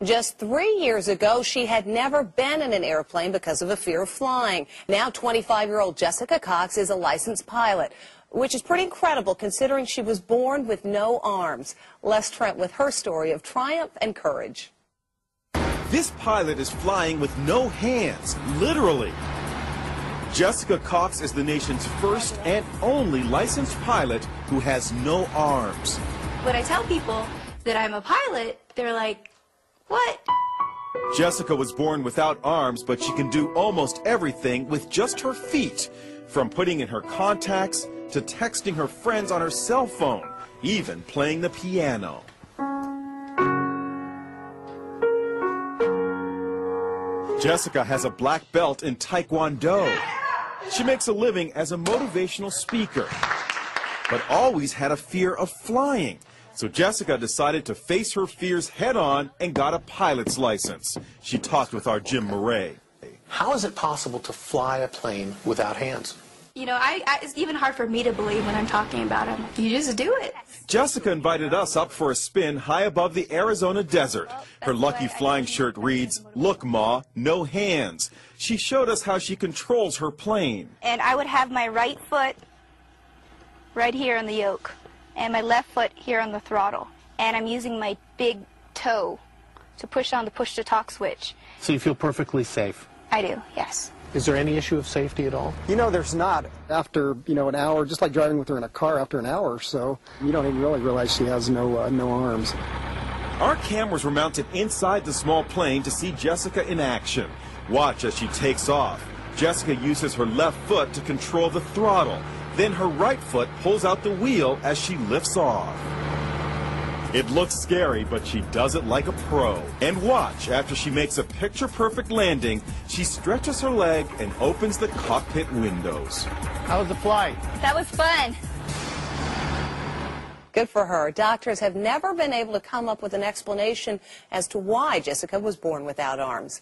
Just 3 years ago, she had never been in an airplane because of a fear of flying. Now 25-year-old Jessica Cox is a licensed pilot, which is pretty incredible considering she was born with no arms. Les Trent with her story of triumph and courage. This pilot is flying with no hands, literally. Jessica Cox is the nation's first and only licensed pilot who has no arms. When I tell people that I'm a pilot, they're like, what? Jessica was born without arms, but she can do almost everything with just her feet, from putting in her contacts to texting her friends on her cell phone, even playing the piano. Jessica has a black belt in Taekwondo. She makes a living as a motivational speaker, but always had a fear of flying. So Jessica decided to face her fears head-on and got a pilot's license. She talked with our Jim Murray. How is it possible to fly a plane without hands? You know, it's even hard for me to believe when I'm talking about them. You just do it. Jessica invited us up for a spin high above the Arizona desert. Her lucky flying shirt reads, "Look, Ma, no hands." She showed us how she controls her plane. And I would have my right foot right here on the yoke, and my left foot here on the throttle. And I'm using my big toe to push on the push-to-talk switch. So you feel perfectly safe? I do, yes. Is there any issue of safety at all? You know, there's not. After, an hour, just like driving with her in a car, after an hour or so, you don't even really realize she has no arms. Our cameras were mounted inside the small plane to see Jessica in action. Watch as she takes off. Jessica uses her left foot to control the throttle. Then her right foot pulls out the wheel as she lifts off. It looks scary, but she does it like a pro. And watch, after she makes a picture-perfect landing, she stretches her leg and opens the cockpit windows. How was the flight? That was fun. Good for her. Doctors have never been able to come up with an explanation as to why Jessica was born without arms.